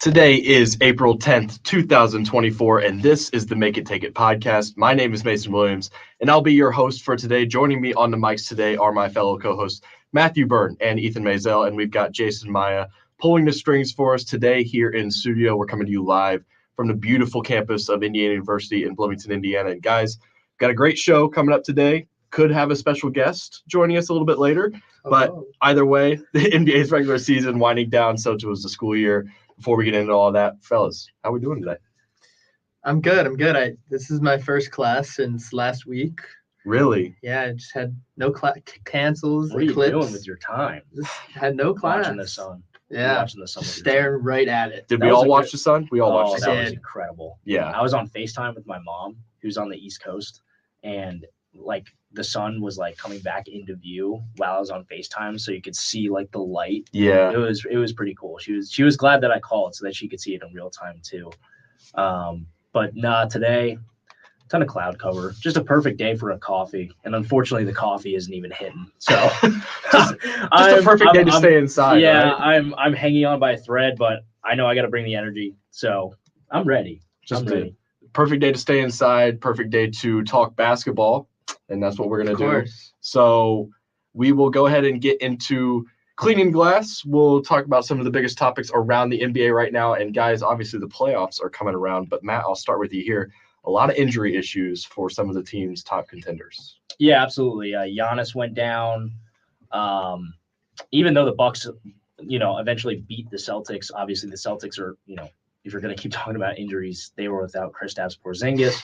Today is April 10th, 2024, and this is the Make It Take It podcast. My name is Mason Williams, and I'll be your host for today. Joining me on the mics today are my fellow co-hosts, Matthew Byrne and Ethan Maisel, and we've got Jason Maya pulling the strings for us today here in studio. We're coming to you live from the beautiful campus of Indiana University in Bloomington, Indiana. And guys, got a great show coming up today. Could have a special guest joining us a little bit later, but either way, the NBA's regular season winding down, so too is the school year. Before we get into all that, fellas, how are we doing today? I'm good. This is my first class since last week. Really? Yeah, I just had no cancels. What are you doing with your time? Just had no class. Watching the sun. Yeah, watching the sun. Staring right at it. Did we all watch the sun? We all watched the sun. That was incredible. Yeah. I was on FaceTime with my mom, who's on the East Coast, and the sun was coming back into view while I was on FaceTime, so you could see the light. Yeah. It was pretty cool. She was glad that I called so that she could see it in real time too. But today, ton of cloud cover. Just a perfect day for a coffee. And unfortunately the coffee isn't even hitting. So just a perfect day to stay inside. Yeah, right? I'm hanging on by a thread, but I know I gotta bring the energy. So I'm ready. I'm ready. Perfect day to stay inside, perfect day to talk basketball. And that's what we're going to do. So we will go ahead and get into cleaning glass. We'll talk about some of the biggest topics around the NBA right now. And guys, obviously the playoffs are coming around. But Matt, I'll start with you here. A lot of injury issues for some of the team's top contenders. Yeah, absolutely. Giannis went down. Even though the Bucks, eventually beat the Celtics. Obviously the Celtics are, if you're going to keep talking about injuries, they were without Kristaps Porzingis,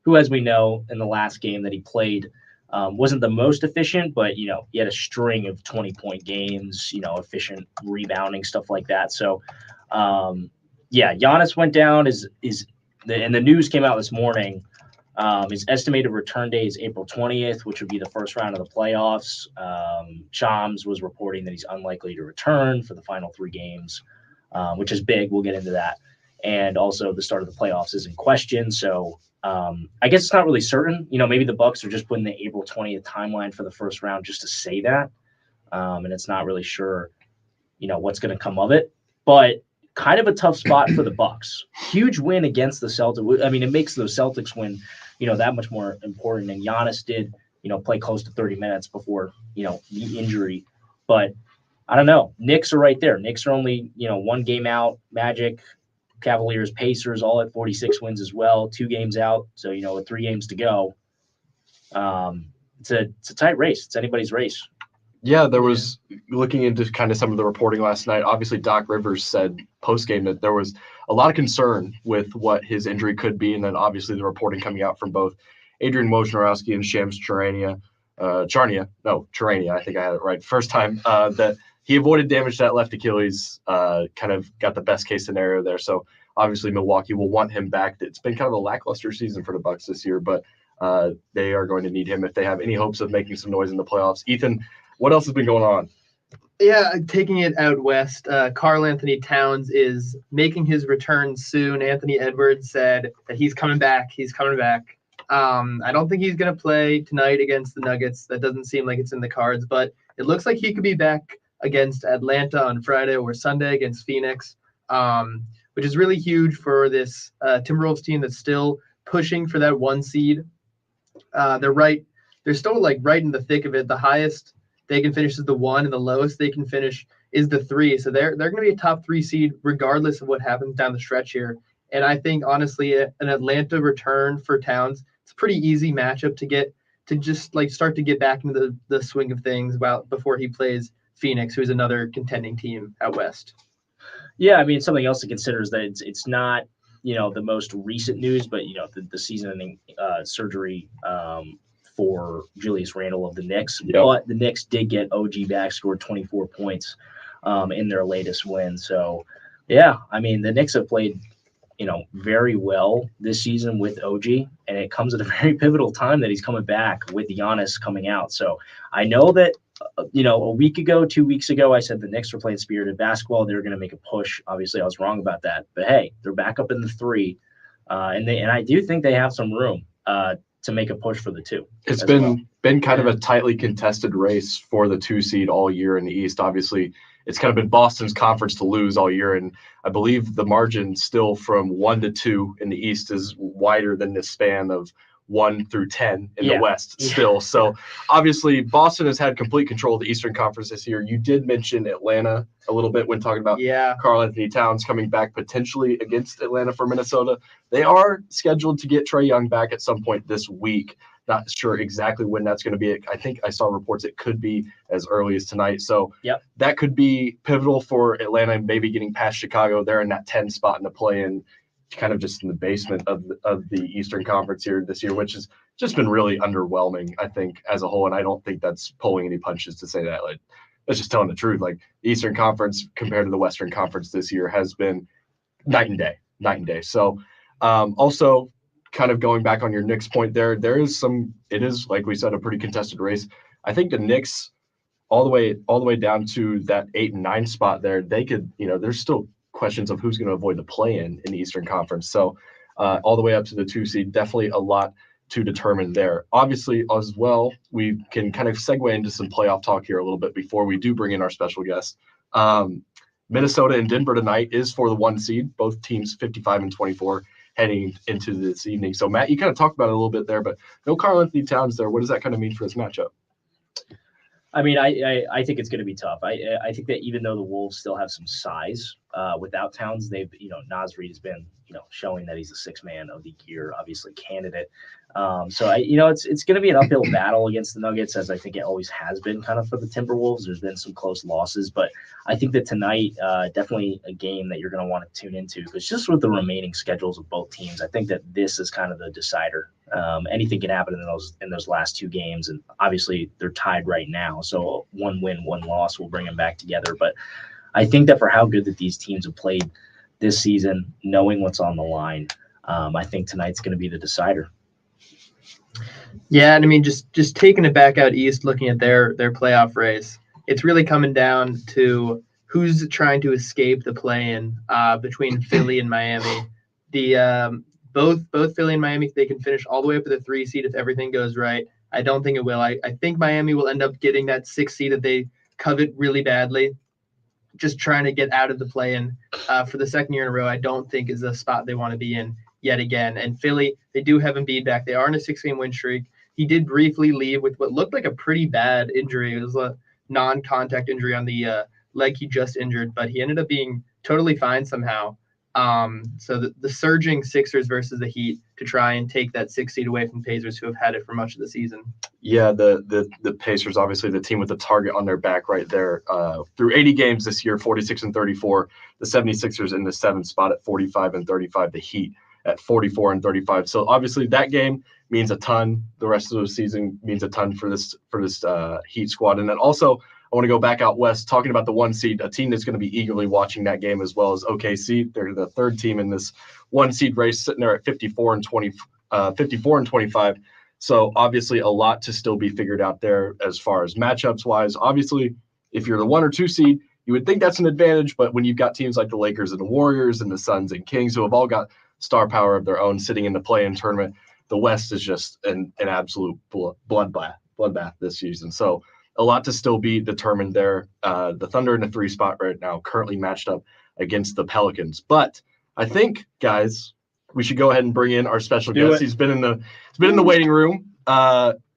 who, as we know, in the last game that he played, wasn't the most efficient, but, he had a string of 20-point games, efficient rebounding, stuff like that. So, Giannis went down, and the news came out this morning. His estimated return date is April 20th, which would be the first round of the playoffs. Shams was reporting that he's unlikely to return for the final 3 games, which is big. We'll get into that. And also the start of the playoffs is in question. So, I guess it's not really certain. Maybe the Bucks are just putting the April 20th timeline for the first round just to say that. And it's not really sure, what's going to come of it. But kind of a tough spot for the Bucks. Huge win against the Celtics. I mean, it makes the Celtics win, that much more important. And Giannis did, play close to 30 minutes before, the injury. But I don't know. Knicks are right there. Knicks are only, 1 game out. Magic, Cavaliers, Pacers, all at 46 wins as well. 2 games out, so with 3 games to go, it's a tight race. It's anybody's race. Yeah, there was looking into kind of some of the reporting last night. Obviously, Doc Rivers said post game that there was a lot of concern with what his injury could be, and then obviously the reporting coming out from both Adrian Wojnarowski and Shams Charania. I think I had it right first time. That he avoided damage to that left Achilles, kind of got the best case scenario there. So obviously Milwaukee will want him back. It's been kind of a lackluster season for the Bucks this year, but they are going to need him if they have any hopes of making some noise in the playoffs. Ethan, what else has been going on? Yeah, taking it out west, Karl Anthony Towns is making his return soon. Anthony Edwards said that he's coming back. I don't think he's going to play tonight against the Nuggets. That doesn't seem like it's in the cards, but it looks like he could be back against Atlanta on Friday or Sunday against Phoenix, which is really huge for this Timberwolves team that's still pushing for that 1 seed. They're still right in the thick of it. The highest they can finish is the 1, and the lowest they can finish is the 3. So they're going to be a top 3 seed regardless of what happens down the stretch here. And I think honestly, an Atlanta return for Towns, it's a pretty easy matchup to just start to get back into the swing of things before he plays Phoenix, who's another contending team out west. Yeah, I mean, something else to consider is that it's not, the most recent news, but, the season-ending surgery for Julius Randle of the Knicks. Yep. But the Knicks did get OG back, scored 24 points in their latest win. So, yeah, I mean, the Knicks have played, very well this season with OG, and it comes at a very pivotal time that he's coming back with Giannis coming out. So I know that, a week ago, 2 weeks ago, I said the Knicks were playing spirited basketball. They were going to make a push. Obviously, I was wrong about that. But, hey, they're back up in the 3. And I do think they have some room to make a push for the 2. It's been kind of a tightly contested race for the 2 seed all year in the East. Obviously, it's kind of been Boston's conference to lose all year. And I believe the margin still from 1 to 2 in the East is wider than the span of 1 through 10 in the West still. So obviously Boston has had complete control of the Eastern Conference this year. You did mention Atlanta a little bit when talking about Karl-Anthony Towns coming back potentially against Atlanta for Minnesota. They are scheduled to get Trae Young back at some point this week. Not sure exactly when that's going to be. I think I saw reports it could be as early as tonight. So that could be pivotal for Atlanta and maybe getting past Chicago. They're in that 10 spot in the play-in, kind of just in the basement of the Eastern Conference here this year, which has just been really underwhelming, I think, as a whole. And I don't think that's pulling any punches to say that. Like, that's just telling the truth. Like, the Eastern Conference compared to the Western Conference this year has been night and day. So also kind of going back on your Knicks point there it is, like we said, a pretty contested race. I think the Knicks all the way down to that 8 and 9 spot there, they could, there's still questions of who's going to avoid the play-in the Eastern Conference. So all the way up to the 2 seed, definitely a lot to determine there. Obviously, as well, we can kind of segue into some playoff talk here a little bit before we do bring in our special guest. Minnesota and Denver tonight is for the 1 seed, both teams 55 and 24 heading into this evening. So, Matt, you kind of talked about it a little bit there, but no Karl-Anthony Towns there. What does that kind of mean for this matchup? I mean, I think it's going to be tough. I think that even though the Wolves still have some size without Towns, they've, Naz Reid has been, showing that he's a 6th man of the year, obviously candidate. So it's going to be an uphill battle against the Nuggets, as I think it always has been kind of for the Timberwolves. There's been some close losses, but I think that tonight, definitely a game that you're going to want to tune into, because just with the remaining schedules of both teams, I think that this is kind of the decider. Anything can happen in those last 2 games, and obviously they're tied right now. So 1 win, 1 loss will bring them back together. But I think that for how good that these teams have played this season, knowing what's on the line, I think tonight's going to be the decider. Yeah, and I mean, just taking it back out east, looking at their playoff race, it's really coming down to who's trying to escape the play-in between Philly and Miami. Both Philly and Miami, they can finish all the way up to the 3 seed if everything goes right. I don't think it will. I think Miami will end up getting that 6 seed that they covet really badly, just trying to get out of the play-in for the second year in a row. I don't think is a spot they want to be in yet again. And Philly, they do have Embiid back. They are in a 6-game win streak. He did briefly leave with what looked like a pretty bad injury. It was a non-contact injury on the leg he just injured, but he ended up being totally fine somehow. So the surging Sixers versus the Heat to try and take that 6 seed away from Pacers, who have had it for much of the season. Yeah, the Pacers, obviously the team with the target on their back right there. Through 80 games this year, 46 and 34. The 76ers in the 7th spot at 45 and 35. The Heat at 44 and 35. So obviously that game means a ton. The rest of the season means a ton for this Heat squad. And then also, I want to go back out west, talking about the 1 seed, a team that's going to be eagerly watching that game, as well as OKC. They're the 3rd team in this 1 seed race, sitting there at 54 and 25. So obviously a lot to still be figured out there as far as matchups wise. Obviously, if you're the 1 or 2 seed, you would think that's an advantage. But when you've got teams like the Lakers and the Warriors and the Suns and Kings, who have all got star power of their own sitting in the play-in tournament, the West is just an absolute bloodbath this season. So a lot to still be determined there. The Thunder in the 3 spot right now, currently matched up against the Pelicans. But I think, guys, we should go ahead and bring in our special guest. He's been in the waiting room.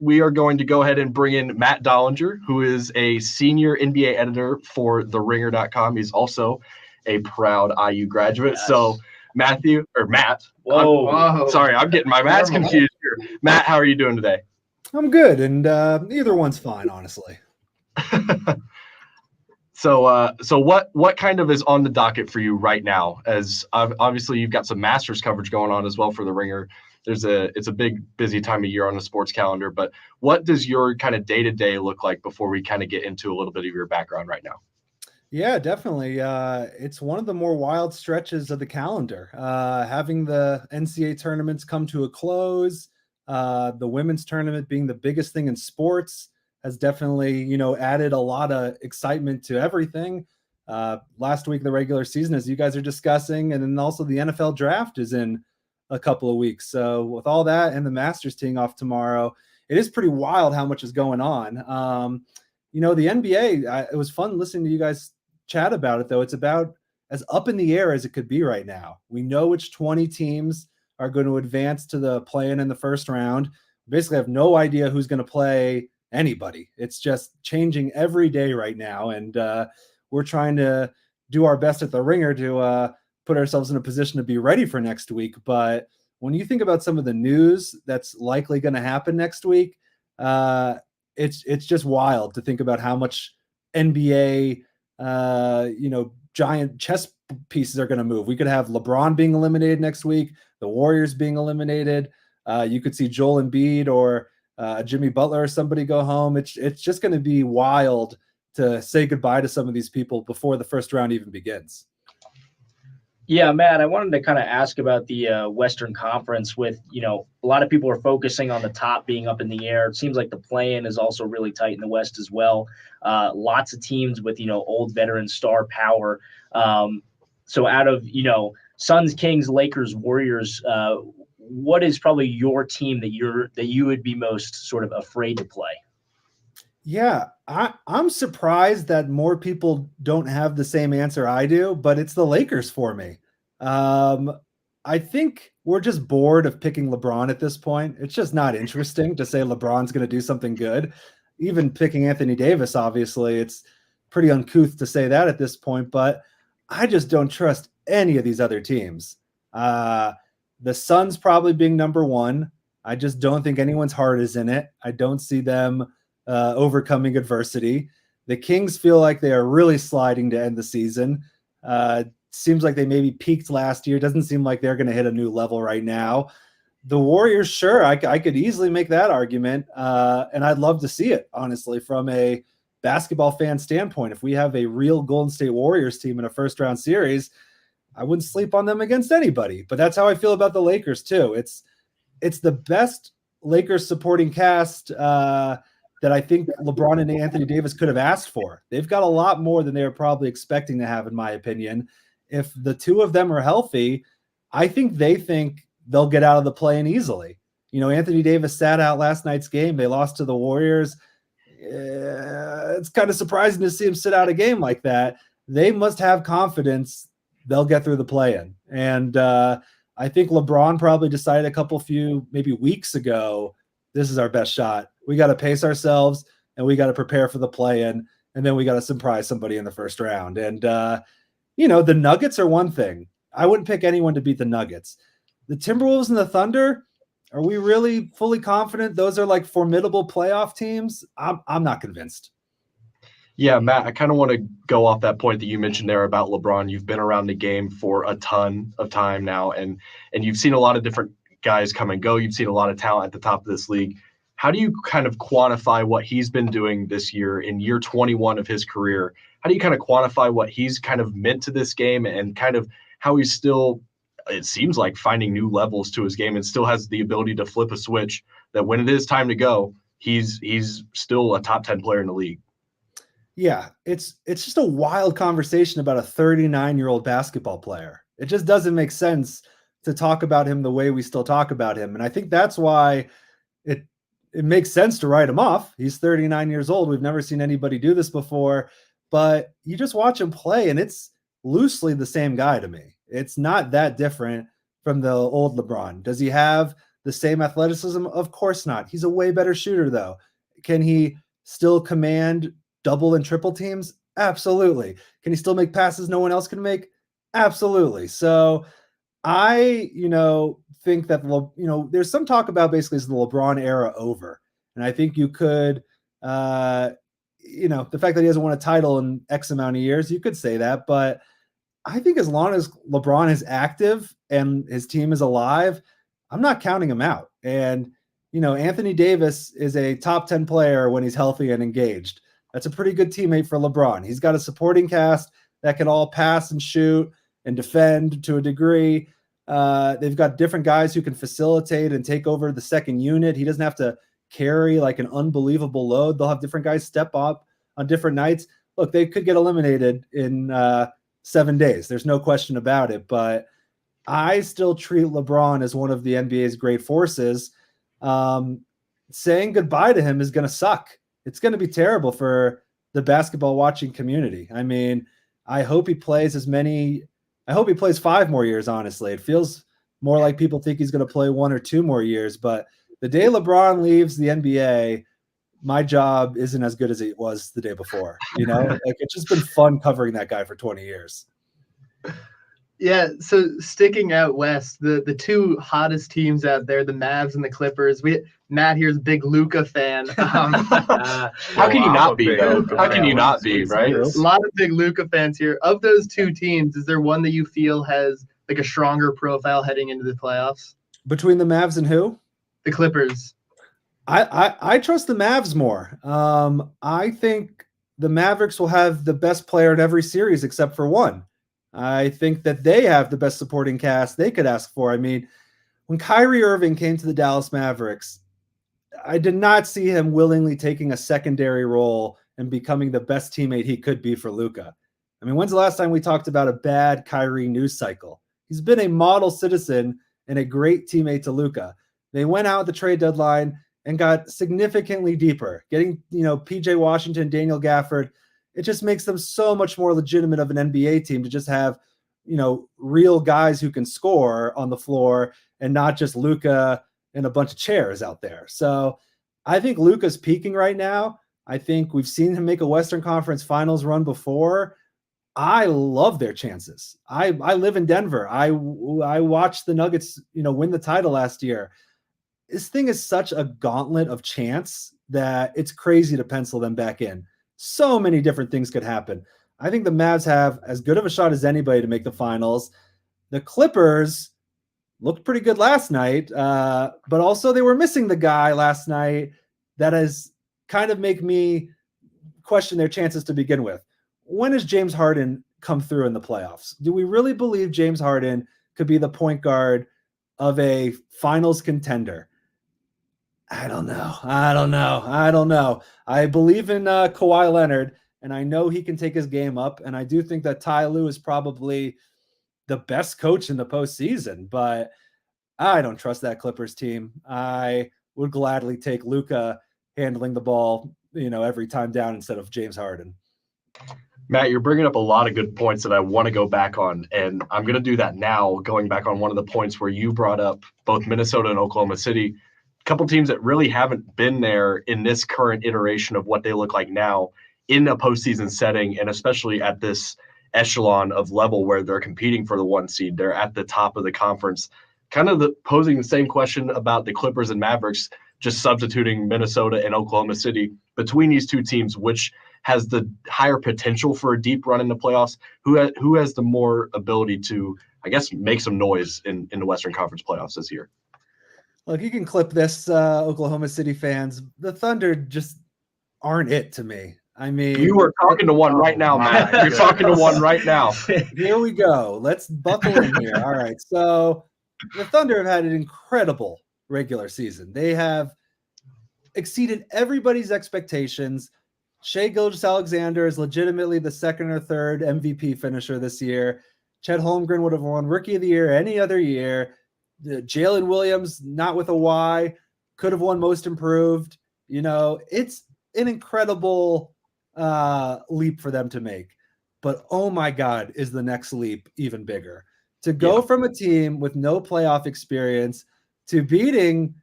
We are going to go ahead and bring in Matt Dollinger, who is a senior NBA editor for TheRinger.com. He's also a proud IU graduate. Yes. So Matt. Whoa. Sorry, I'm getting my maths confused here. Matt, how are you doing today? I'm good, and either one's fine, honestly. So what kind of is on the docket for you right now? As obviously you've got some Masters coverage going on as well for The Ringer. It's a big, busy time of year on the sports calendar, but what does your kind of day-to-day look like before we kind of get into a little bit of your background right now? Yeah, definitely. It's one of the more wild stretches of the calendar. Having the NCAA tournaments come to a close, the women's tournament being the biggest thing in sports has definitely, added a lot of excitement to everything. Last week, the regular season, as you guys are discussing, and then also the NFL draft is in a couple of weeks. So with all that and the Masters teeing off tomorrow, it is pretty wild how much is going on. The NBA, it was fun listening to you guys chat about it, though, it's about as up in the air as it could be right now. We know which 20 teams are going to advance to the play-in the first round. Basically have no idea who's going to play anybody. It's just changing every day right now. And we're trying to do our best at the Ringer to put ourselves in a position to be ready for next week. But when you think about some of the news that's likely going to happen next week, it's just wild to think about how much NBA, giant chess pieces are going to move. We could have LeBron being eliminated next week, the Warriors being eliminated. You could see Joel Embiid or Jimmy Butler or somebody go home. It's just going to be wild to say goodbye to some of these people before the first round even begins. Yeah, Matt, I wanted to kind of ask about the Western Conference with, a lot of people are focusing on the top being up in the air. It seems like the play-in is also really tight in the West as well. Lots of teams with, old veteran star power. So out of, Suns, Kings, Lakers, Warriors, what is probably your team that you would be most sort of afraid to play? Yeah, I'm surprised that more people don't have the same answer I do, but it's the Lakers for me. I think we're just bored of picking LeBron at this point. It's just not interesting to say LeBron's going to do something good. Even picking Anthony Davis, obviously, it's pretty uncouth to say that at this point, but I just don't trust any of these other teams. The Suns probably being number one. I just don't think anyone's heart is in it. I don't see them overcoming adversity. The Kings feel like they are really sliding to end the season. Seems like they maybe peaked last year. Doesn't seem like they're going to hit a new level right now. The Warriors, sure, I could easily make that argument, and I'd love to see it, honestly, from a basketball fan standpoint. If we have a real Golden State Warriors team in a first-round series, I wouldn't sleep on them against anybody. But that's how I feel about the Lakers, too. It's the best Lakers supporting cast that I think LeBron and Anthony Davis could have asked for. They've got a lot more than they were probably expecting to have, in my opinion. If the two of them are healthy, I think they think they'll get out of the play-in easily. Anthony Davis sat out last night's game. They lost to the Warriors. It's kind of surprising to see him sit out a game like that. They must have confidence they'll get through the play-in. And I think LeBron probably decided maybe weeks ago, this is our best shot. We got to pace ourselves and we got to prepare for the play-in, and then we got to surprise somebody in the first round. And, the Nuggets are one thing. I wouldn't pick anyone to beat the Nuggets. The Timberwolves and the Thunder, are we really fully confident those are like formidable playoff teams? I'm not convinced. Yeah, Matt, I kind of want to go off that point that you mentioned there about LeBron. You've been around the game for a ton of time now, and you've seen a lot of different guys come and go. You've seen a lot of talent at the top of this league. How do you kind of quantify what he's been doing this year in year 21 of his career? How do you kind of quantify what he's kind of meant to this game and kind of how he's still, it seems like, finding new levels to his game and still has the ability to flip a switch that when it is time to go, he's still a top 10 player in the league? Yeah, it's just a wild conversation about a 39-year-old basketball player. It just doesn't make sense to talk about him the way we still talk about him. And I think that's why it makes sense to write him off. He's 39 years old. We've never seen anybody do this before, but you just watch him play and it's loosely the same guy to me. It's not that different from the old LeBron. Does he have the same athleticism? Of course not. He's a way better shooter though. Can he still command double and triple teams? Absolutely. Can he still make passes no one else can make? Absolutely. So I, think that, there's some talk about basically is the LeBron era over. And I think you could, the fact that he hasn't won a title in X amount of years, you could say that. But I think as long as LeBron is active and his team is alive, I'm not counting him out. And, Anthony Davis is a top 10 player when he's healthy and engaged. That's a pretty good teammate for LeBron. He's got a supporting cast that can all pass and shoot and defend to a degree. They've got different guys who can facilitate and take over the second unit. He doesn't have to carry like an unbelievable load. They'll have different guys step up on different nights. Look, they could get eliminated in 7 days. There's no question about it. But I still treat LeBron as one of the NBA's great forces. Saying goodbye to him is going to suck. It's going to be terrible for the basketball watching community. I mean, I hope he plays I hope he plays 5 more years, honestly. It feels more like people think he's going to play 1 or 2 more years. But the day LeBron leaves the NBA, my job isn't as good as it was the day before. Like, it's just been fun covering that guy for 20 years. Yeah, so sticking out west, the two hottest teams out there, the Mavs and the Clippers. Matt here's a big Luka fan. How can you not be, though? How can you not be, right? A lot of big Luka fans here. Of those two teams, is there one that you feel has like a stronger profile heading into the playoffs? Between the Mavs and who? The Clippers. I trust the Mavs more. I think the Mavericks will have the best player in every series except for one. I think that they have the best supporting cast they could ask for. I mean, when Kyrie Irving came to the Dallas Mavericks, I did not see him willingly taking a secondary role and becoming the best teammate he could be for Luka. I mean, when's the last time we talked about a bad Kyrie news cycle? He's been a model citizen and a great teammate to Luka. They went out at the trade deadline and got significantly deeper, getting, PJ Washington, Daniel Gafford. It just makes them so much more legitimate of an NBA team to just have, real guys who can score on the floor and not just Luka and a bunch of chairs out there. So I think Luka's peaking right now. I think we've seen him make a Western Conference Finals run before. I love their chances. I live in Denver. I watched the Nuggets, win the title last year. This thing is such a gauntlet of chance that it's crazy to pencil them back in. So many different things could happen. I think the Mavs have as good of a shot as anybody to make the finals. The Clippers looked pretty good last night, but also they were missing the guy last night that has kind of make me question their chances to begin with. When has James Harden come through in the playoffs? Do we really believe James Harden could be the point guard of a finals contender? I don't know. I believe in Kawhi Leonard, and I know he can take his game up. And I do think that Ty Lue is probably the best coach in the postseason, but I don't trust that Clippers team. I would gladly take Luka handling the ball, every time down instead of James Harden. Matt, you're bringing up a lot of good points that I want to go back on, and I'm going to do that now, going back on one of the points where you brought up both Minnesota and Oklahoma City. Couple teams that really haven't been there in this current iteration of what they look like now in a postseason setting, and especially at this echelon of level where they're competing for the 1 seed. They're at the top of the conference. Kind of posing the same question about the Clippers and Mavericks, just substituting Minnesota and Oklahoma City. Between these two teams, which has the higher potential for a deep run in the playoffs? Who has the more ability to, I guess, make some noise in the Western Conference playoffs this year? Look, you can clip this, Oklahoma City fans. The Thunder just aren't it to me. I mean, you are talking to one right now, Matt. You're talking to one right now. Here we go. Let's buckle in here. All right. So the Thunder have had an incredible regular season. They have exceeded everybody's expectations. Shai Gilgeous-Alexander is legitimately the second or third MVP finisher this year. Chet Holmgren would have won Rookie of the Year any other year. Jalen Williams, not with a Y, could have won Most Improved. It's an incredible leap for them to make. But oh my God, is the next leap even bigger? To go from a team with no playoff experience to beating,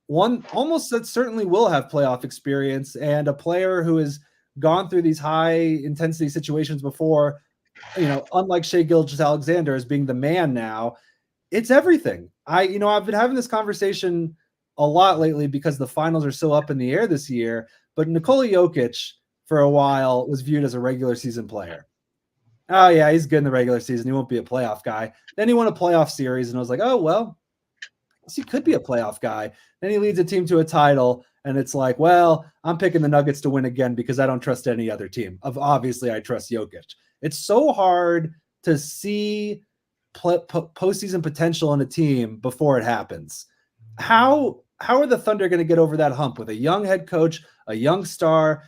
one almost that certainly will have playoff experience and a player who has gone through these high intensity situations before, unlike Shai Gilgeous-Alexander as being the man now. It's everything. I've been having this conversation a lot lately because the finals are so up in the air this year, but Nikola Jokic for a while was viewed as a regular season player. Oh yeah, he's good in the regular season. He won't be a playoff guy. Then he won a playoff series and I was like, oh, well, he could be a playoff guy. Then he leads a team to a title and it's like, well, I'm picking the Nuggets to win again because I don't trust any other team. Obviously, I trust Jokic. It's so hard to see postseason potential in a team before it happens. How are the Thunder going to get over that hump with a young head coach, a young star?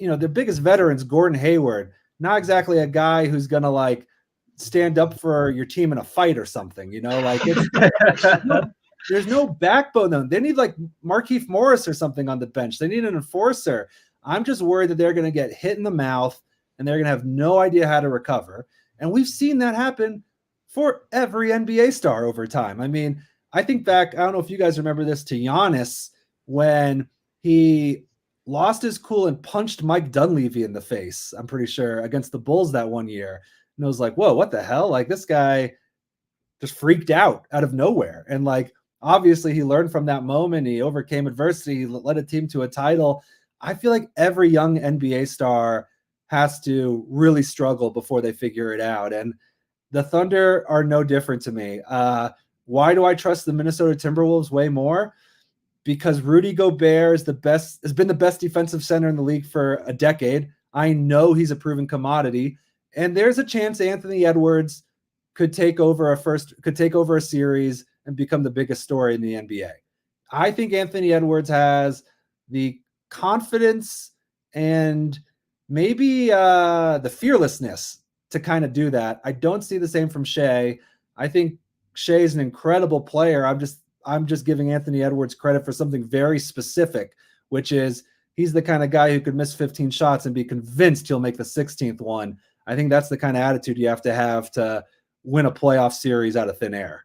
Their biggest veterans, Gordon Hayward, not exactly a guy who's going to stand up for your team in a fight or something. There's no backbone though. They need Markieff Morris or something on the bench. They need an enforcer. I'm just worried that they're going to get hit in the mouth and they're going to have no idea how to recover. And we've seen that happen for every NBA star over time. I mean, I think back, I don't know if you guys remember this, to Giannis when he lost his cool and punched Mike Dunleavy in the face, I'm pretty sure, against the Bulls that one year. And I was like, whoa, what the hell? Like, this guy just freaked out of nowhere. And like, obviously he learned from that moment. He overcame adversity, he led a team to a title. I feel like every young NBA star has to really struggle before they figure it out. And the Thunder are no different to me. Why do I trust the Minnesota Timberwolves way more? Because Rudy Gobert has been the best defensive center in the league for a decade. I know he's a proven commodity, and there's a chance Anthony Edwards could take over a series and become the biggest story in the NBA. I think Anthony Edwards has the confidence and maybe the fearlessness to kind of do that. I don't see the same from Shai. I think Shai is an incredible player. I'm just giving Anthony Edwards credit for something very specific, which is he's the kind of guy who could miss 15 shots and be convinced he'll make the 16th one. I think that's the kind of attitude you have to win a playoff series out of thin air.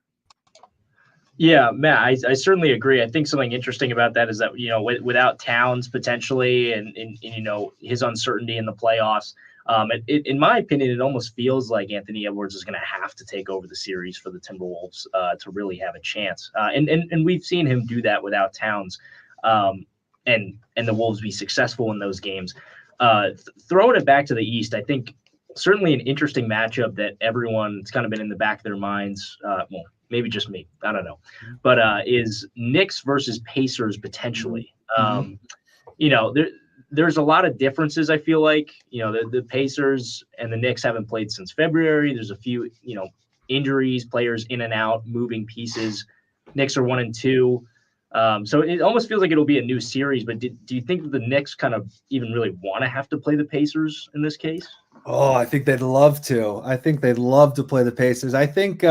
Yeah, Matt, I certainly agree. I think something interesting about that is that, without Towns potentially and his uncertainty in the playoffs, in my opinion, it almost feels like Anthony Edwards is going to have to take over the series for the Timberwolves to really have a chance. And we've seen him do that without Towns, and the Wolves be successful in those games. Throwing it back to the East, I think certainly an interesting matchup that everyone's kind of been in the back of their minds. Maybe just me, I don't know, but is Knicks versus Pacers potentially. There's a lot of differences. I feel like, the Pacers and the Knicks haven't played since February. There's a few, injuries, players in and out, moving pieces. Knicks are 1-2. So it almost feels like it'll be a new series, but do you think that the Knicks kind of even really want to have to play the Pacers in this case? Oh, I think they'd love to. I think they'd love to play the Pacers. I think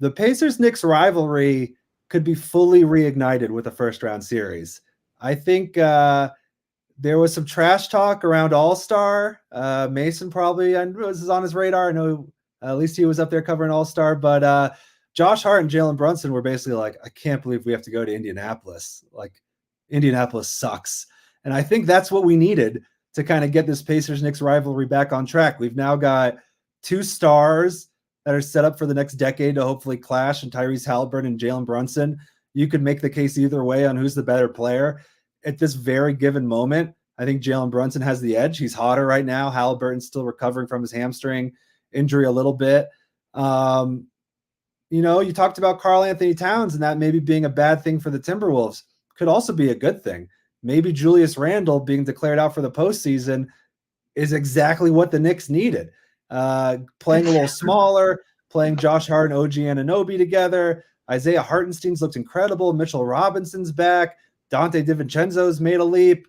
the Pacers-Knicks rivalry could be fully reignited with a first-round series. I think there was some trash talk around All-Star. Mason probably was on his radar. I know at least he was up there covering All-Star. But Josh Hart and Jalen Brunson were basically like, I can't believe we have to go to Indianapolis. Like, Indianapolis sucks. And I think that's what we needed to kind of get this Pacers-Knicks rivalry back on track. We've now got two stars that are set up for the next decade to hopefully clash, and Tyrese Halliburton and Jalen Brunson. You could make the case either way on who's the better player. At this very given moment, I think Jalen Brunson has the edge. He's hotter right now. Halliburton's still recovering from his hamstring injury a little bit. You talked about Karl Anthony Towns and that maybe being a bad thing for the Timberwolves. Could also be a good thing. Maybe Julius Randle being declared out for the postseason is exactly what the Knicks needed. Playing a little smaller, playing Josh Hart and OG Anunoby together. Isaiah Hartenstein's looked incredible. Mitchell Robinson's back. Dante DiVincenzo's made a leap.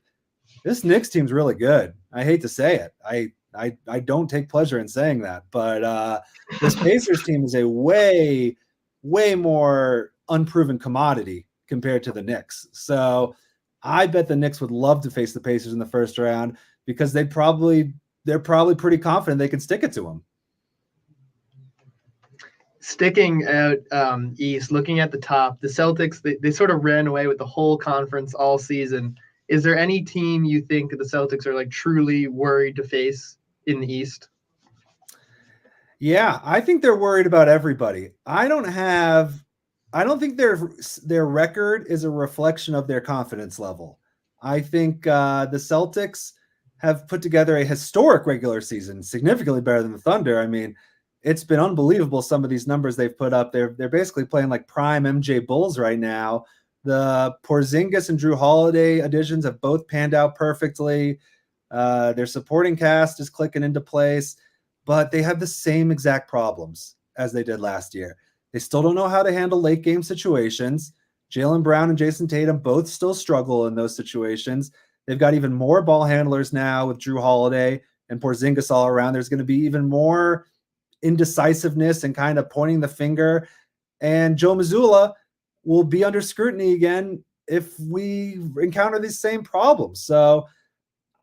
This Knicks team's really good. I hate to say it. I don't take pleasure in saying that, but this Pacers team is a way, way more unproven commodity compared to the Knicks. So I bet the Knicks would love to face the Pacers in the first round because they're probably pretty confident they can stick it to them. Sticking out East, looking at the top, the Celtics, they sort of ran away with the whole conference all season. Is there any team you think the Celtics are like truly worried to face in the East? Yeah, I think they're worried about everybody. I don't think their record is a reflection of their confidence level. I think the Celtics have put together a historic regular season, significantly better than the Thunder. I mean, it's been unbelievable, some of these numbers they've put up. They're basically playing like prime MJ Bulls right now. The Porzingis and Drew Holiday additions have both panned out perfectly. Their supporting cast is clicking into place, but they have the same exact problems as they did last year. They still don't know how to handle late game situations. Jaylen Brown and Jason Tatum both still struggle in those situations. They've got even more ball handlers now with Drew Holiday and Porzingis all around. There's going to be even more indecisiveness and kind of pointing the finger. And Joe Mazzulla will be under scrutiny again if we encounter these same problems. So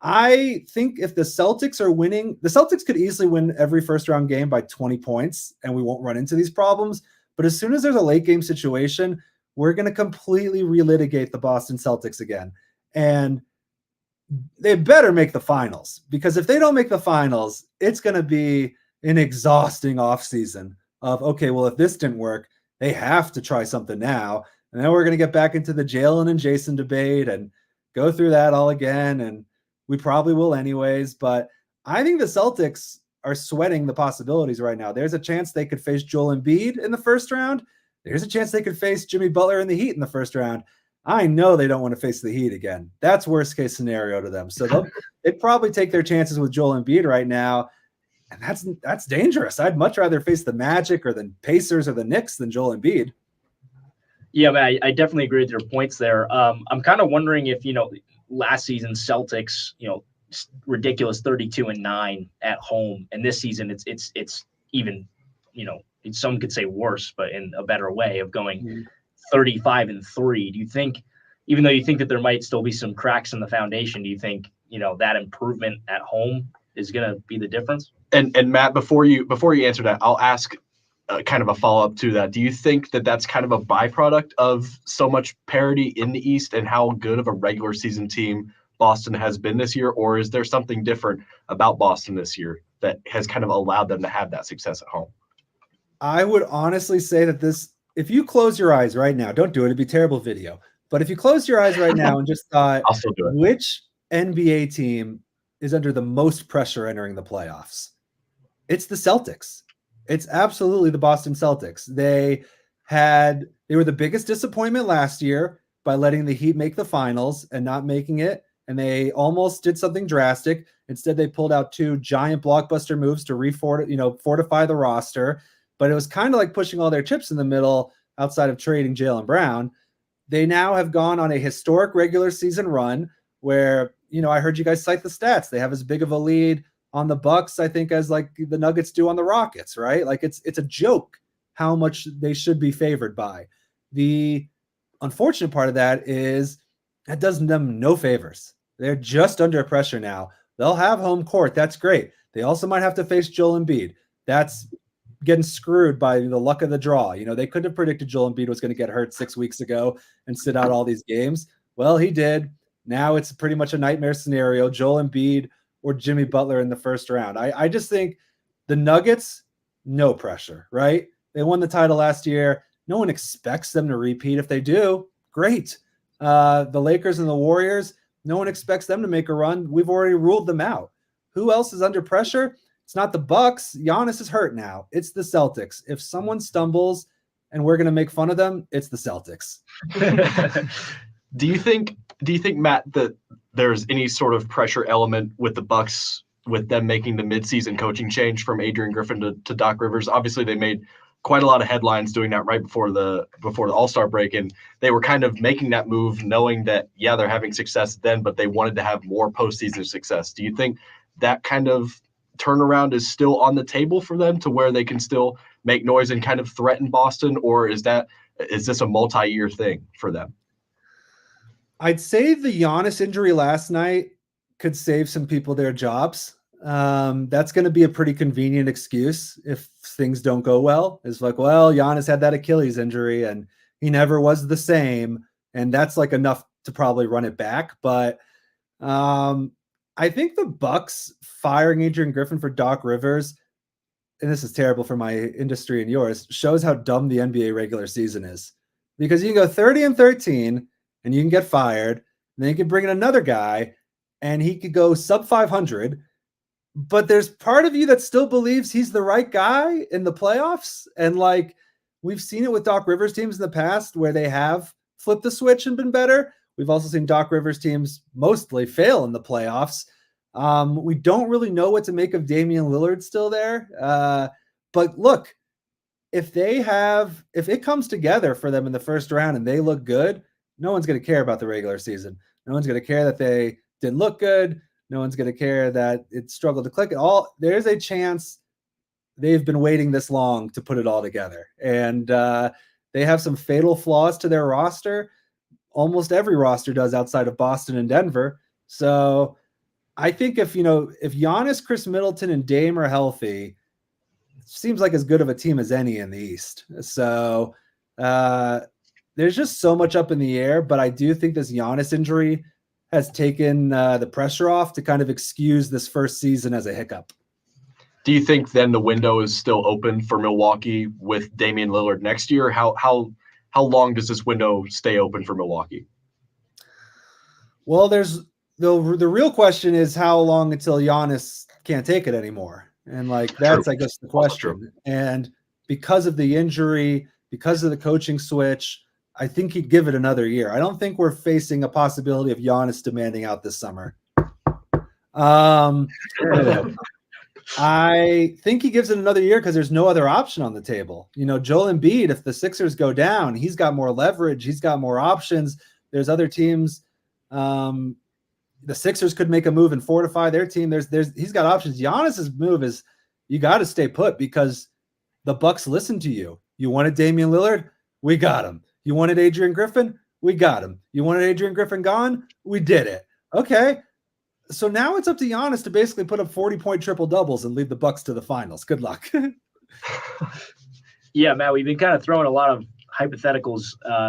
I think if the Celtics are winning, the Celtics could easily win every first round game by 20 points and we won't run into these problems. But as soon as there's a late game situation, we're going to completely relitigate the Boston Celtics again. And they better make the finals, because if they don't make the finals, it's going to be an exhausting offseason of, okay, well, if this didn't work, they have to try something now. And then we're going to get back into the Jalen and Jason debate and go through that all again. And we probably will anyways. But I think the Celtics are sweating the possibilities right now. There's a chance they could face Joel Embiid in the first round. There's a chance they could face Jimmy Butler in the Heat in the first round. I know they don't want to face the Heat again. That's worst case scenario to them. So they'd probably take their chances with Joel Embiid right now. And that's dangerous. I'd much rather face the Magic or the Pacers or the Knicks than Joel Embiid. Yeah, man, I definitely agree with your points there. I'm kind of wondering if, last season's Celtics, ridiculous 32-9 at home, and this season it's even, some could say worse, but in a better way, of going 35-3. Do you think, even though you think that there might still be some cracks in the foundation, do you think that improvement at home is going to be the difference? And Matt, before you answer that, I'll ask kind of a follow-up to that. Do you think that that's kind of a byproduct of so much parity in the East and how good of a regular season team Boston has been this year? Or is there something different about Boston this year that has kind of allowed them to have that success at home? I would honestly say that if you close your eyes right now, don't do it, it'd be terrible video. But if you close your eyes right now and just thought, I'll still do it. Which NBA team is under the most pressure entering the playoffs? It's the Celtics. It's absolutely the Boston Celtics. They were the biggest disappointment last year by letting the Heat make the finals and not making it. And they almost did something drastic. Instead, they pulled out 2 giant blockbuster moves to fortify the roster. But it was kind of like pushing all their chips in the middle outside of trading Jaylen Brown. They now have gone on a historic regular season run where, I heard you guys cite the stats. They have as big of a lead on the Bucks, I think, as like the Nuggets do on the Rockets, right? Like it's a joke how much they should be favored by. The unfortunate part of that is that does them no favors. They're just under pressure now. They'll have home court. That's great. They also might have to face Joel Embiid. That's getting screwed by the luck of the draw. They couldn't have predicted Joel Embiid was going to get hurt 6 weeks ago and sit out all these games. Well, he did. Now it's pretty much a nightmare scenario. Joel Embiid or Jimmy Butler in the first round. I just think the Nuggets, no pressure, right? They won the title last year. No one expects them to repeat. If they do, great. The Lakers and the Warriors, no one expects them to make a run. We've already ruled them out. Who else is under pressure? It's not the Bucks. Giannis is hurt now. It's the Celtics. If someone stumbles and we're going to make fun of them, it's the Celtics. Do you think, Matt, that there's any sort of pressure element with the Bucks with them making the midseason coaching change from Adrian Griffin to Doc Rivers? Obviously, they made quite a lot of headlines doing that right before the All-Star break, and they were kind of making that move knowing that, yeah, they're having success then, but they wanted to have more postseason success. Do you think that kind of turnaround is still on the table for them to where they can still make noise and kind of threaten Boston, or is this a multi-year thing for them? I'd say the Giannis injury last night could save some people their jobs. That's going to be a pretty convenient excuse if things don't go well. It's like, well, Giannis had that Achilles injury and he never was the same. And that's like enough to probably run it back. But I think the Bucks firing Adrian Griffin for Doc Rivers, and this is terrible for my industry and yours, shows how dumb the NBA regular season is. Because you can go 30-13 and you can get fired, and then you can bring in another guy and he could go sub 500. But there's part of you that still believes he's the right guy in the playoffs. And like we've seen it with Doc Rivers teams in the past where they have flipped the switch and been better. We've also seen Doc Rivers teams mostly fail in the playoffs. We don't really know what to make of Damian Lillard still there. But look, if it comes together for them in the first round and they look good, no one's going to care about the regular season. No one's going to care that they didn't look good. No one's going to care that it struggled to click at all. There's a chance they've been waiting this long to put it all together. And they have some fatal flaws to their roster. Almost every roster does outside of Boston and Denver. So I think if Giannis, Chris Middleton, and Dame are healthy, it seems like as good of a team as any in the East. So there's just so much up in the air, but I do think this Giannis injury has taken the pressure off to kind of excuse this first season as a hiccup. Do you think then the window is still open for Milwaukee with Damian Lillard next year? How long does this window stay open for Milwaukee? Well, there's the real question is how long until Giannis can't take it anymore. And like, that's, I guess, the question. And because of the injury, because of the coaching switch, I think he'd give it another year. I don't think we're facing a possibility of Giannis demanding out this summer. I think he gives it another year because there's no other option on the table. Joel Embiid, if the Sixers go down, he's got more leverage. He's got more options. There's other teams. The Sixers could make a move and fortify their team. He's got options. Giannis's move is you got to stay put because the Bucks listen to you. You wanted Damian Lillard? We got him. You wanted Adrian Griffin? We got him. You wanted Adrian Griffin gone? We did it. Okay. So now it's up to Giannis to basically put up 40-point triple doubles and lead the Bucks to the finals. Good luck. Yeah, Matt, we've been kind of throwing a lot of hypotheticals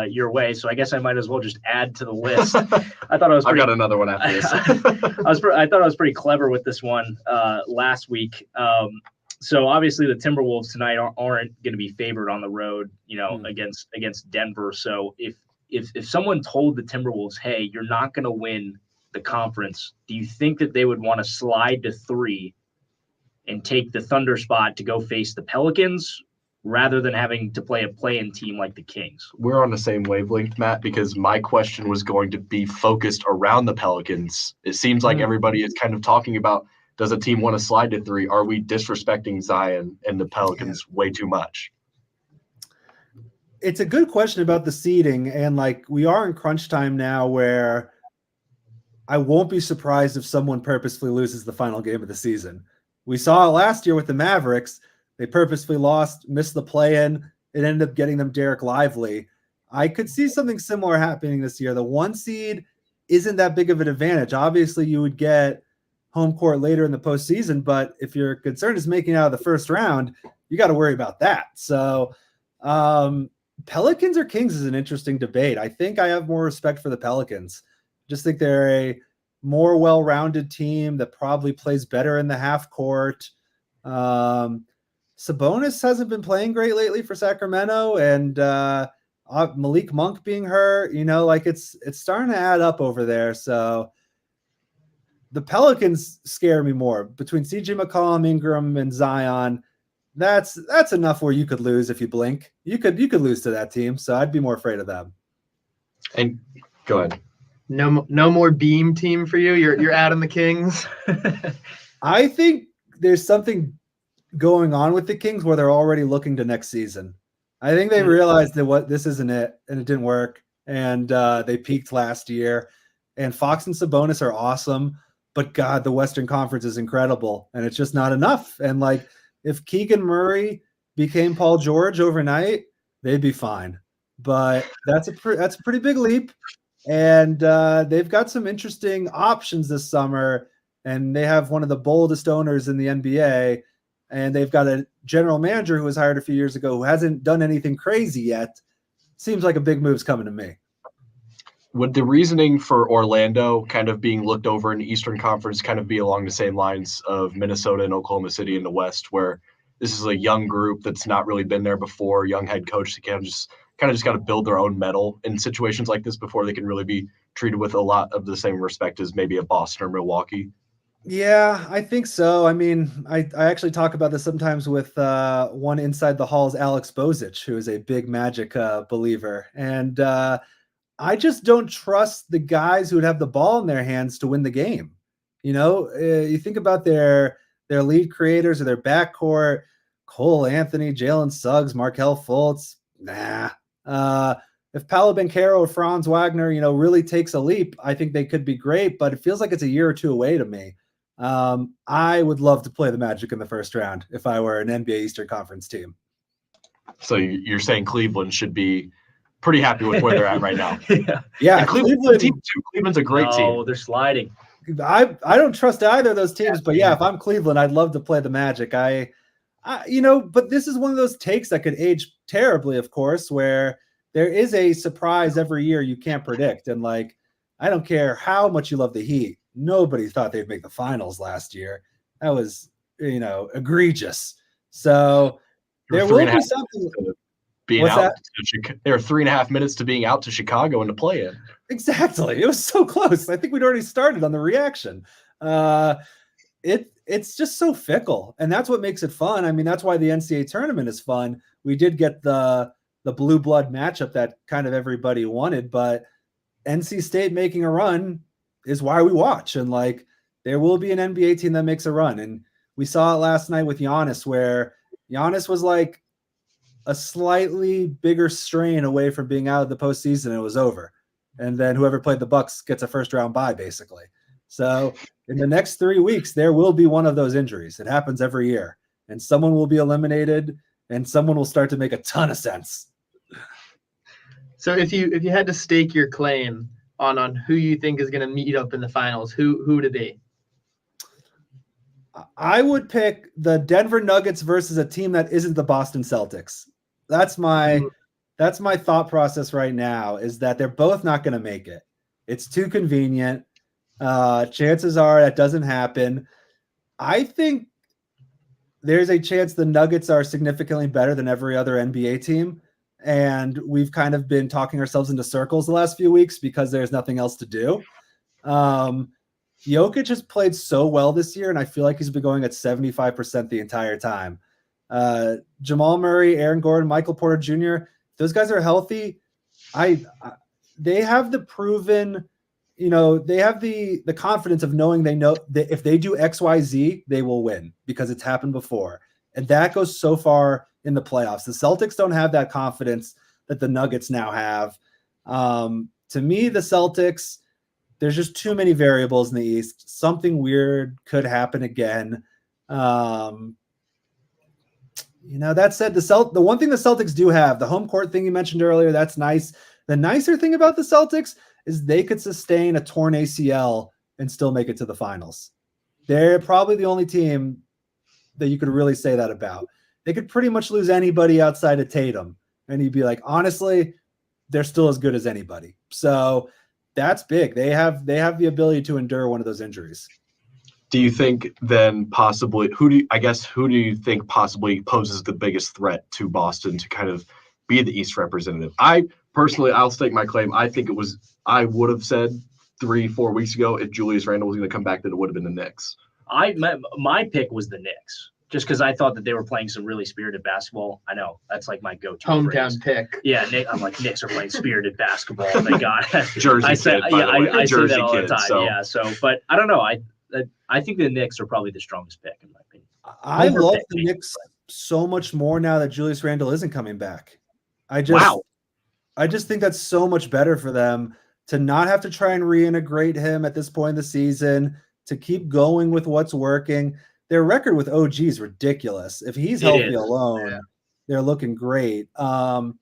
your way, so I guess I might as well just add to the list. I got another one after this. I thought I was pretty clever with this one last week. So obviously the Timberwolves tonight aren't going to be favored on the road, against Denver. So if someone told the Timberwolves, hey, you're not going to win the conference, do you think that they would want to slide to 3 and take the Thunder spot to go face the Pelicans rather than having to play a play-in team like the Kings? We're on the same wavelength, Matt, because my question was going to be focused around the Pelicans. It seems like everybody is kind of talking about, does a team want to slide to 3? Are we disrespecting Zion and the Pelicans way too much? It's a good question about the seeding. And like, we are in crunch time now where I won't be surprised if someone purposefully loses the final game of the season. We saw it last year with the Mavericks. They purposefully missed the play-in. It ended up getting them Derek Lively. I could see something similar happening this year. The 1 seed isn't that big of an advantage. Obviously, you would get home court later in the postseason, but if your concern is making it out of the first round, you got to worry about that. So Pelicans or Kings is an interesting debate. I think I have more respect for the Pelicans. Just think they're a more well-rounded team that probably plays better in the half court. Sabonis hasn't been playing great lately for Sacramento, and Malik Monk being hurt, it's starting to add up over there. So the Pelicans scare me more. Between CJ McCollum, Ingram, and Zion, that's enough where you could lose if you blink. You could lose to that team, so I'd be more afraid of them. And go ahead. No more beam team for you. You're out on the Kings. I think there's something going on with the Kings where they're already looking to next season. I think they realized that this isn't it, and it didn't work, and they peaked last year. And Fox and Sabonis are awesome, but God, the Western Conference is incredible, and it's just not enough. And like, if Keegan Murray became Paul George overnight, they'd be fine. But that's a pretty big leap. And they've got some interesting options this summer, and they have one of the boldest owners in the NBA, and they've got a general manager who was hired a few years ago who hasn't done anything crazy yet. Seems like a big move's coming to me. Would the reasoning for Orlando kind of being looked over in the Eastern Conference kind of be along the same lines of Minnesota and Oklahoma City in the West, where this is a young group that's not really been there before, young head coach that kind of just got to build their own mettle in situations like this before they can really be treated with a lot of the same respect as maybe a Boston or Milwaukee? Yeah, I think so. I mean, I actually talk about this sometimes with one inside the halls, Alex Bozich, who is a big Magic believer. And I just don't trust the guys who would have the ball in their hands to win the game. You think about their lead creators or their backcourt, Cole Anthony, Jalen Suggs, Markelle Fultz. Nah. If Paolo Banchero or Franz Wagner, really takes a leap, I think they could be great, but it feels like it's a year or two away to me. I would love to play the Magic in the first round if I were an NBA Eastern Conference team. So you're saying Cleveland should be pretty happy with where they're at right now? Yeah. And Cleveland's a great team too. Cleveland's a great team. Oh, they're sliding. I don't trust either of those teams, but yeah, if I'm Cleveland, I'd love to play the Magic. But this is one of those takes that could age terribly, of course, where there is a surprise every year you can't predict. And like, I don't care how much you love the Heat. Nobody thought they'd make the finals last year. That was, egregious. So there will be something. Being out, there are 3.5 minutes to being out to Chicago and to play in. Exactly. It was so close. I think we'd already started on the reaction. It's just so fickle, and that's what makes it fun. I mean, that's why the NCAA tournament is fun. We did get the blue blood matchup that kind of everybody wanted, but NC State making a run is why we watch. And like, there will be an NBA team that makes a run. And we saw it last night with Giannis, where Giannis was like a slightly bigger strain away from being out of the postseason, and it was over. And then whoever played the Bucks gets a first round bye, basically. So in the next 3 weeks, there will be one of those injuries. It happens every year, and someone will be eliminated, and someone will start to make a ton of sense. So if you had to stake your claim on who you think is going to meet up in the finals, who would it be? I would pick the Denver Nuggets versus a team that isn't the Boston Celtics. That's my thought process right now, is that they're both not going to make it. It's too convenient. Chances are that doesn't happen. I think there's a chance the Nuggets are significantly better than every other NBA team. And we've kind of been talking ourselves into circles the last few weeks because there's nothing else to do. Jokic has played so well this year, and I feel like he's been going at 75% the entire time. Jamal Murray, Aaron Gordon, Michael Porter Jr., those guys are healthy. They have the proven, they have the confidence of knowing they know that if they do X, Y, Z, they will win because it's happened before. And that goes so far in the playoffs. The Celtics don't have that confidence that the Nuggets now have. To me, the Celtics, there's just too many variables in the East. Something weird could happen again. That said, the one thing the Celtics do have, the home court thing you mentioned earlier, that's nice. The nicer thing about the Celtics is they could sustain a torn ACL and still make it to the finals. They're probably the only team that you could really say that about. They could pretty much lose anybody outside of Tatum, and you'd be like, honestly, they're still as good as anybody. So that's big. They have the ability to endure one of those injuries. Do you think then possibly who do you think possibly poses the biggest threat to Boston to kind of be the East representative? I'll stake my claim. I would have said 3-4 weeks ago, if Julius Randle was going to come back, that it would have been the Knicks. My pick was the Knicks, just because I thought that they were playing some really spirited basketball. I know that's like my go-to hometown phrase. pick. Yeah, I'm like, Knicks are playing spirited basketball. They got Jersey I say, kid, by the way. I say Jersey that all kid, the time. so. Yeah, but I don't know. I think the Knicks are probably the strongest pick in my opinion. I love the Knicks so much more now that Julius Randle isn't coming back. I just think that's so much better for them to not have to try and reintegrate him at this point in the season, to keep going with what's working. Their record with OG is ridiculous. If he's healthy alone, they're looking great. Look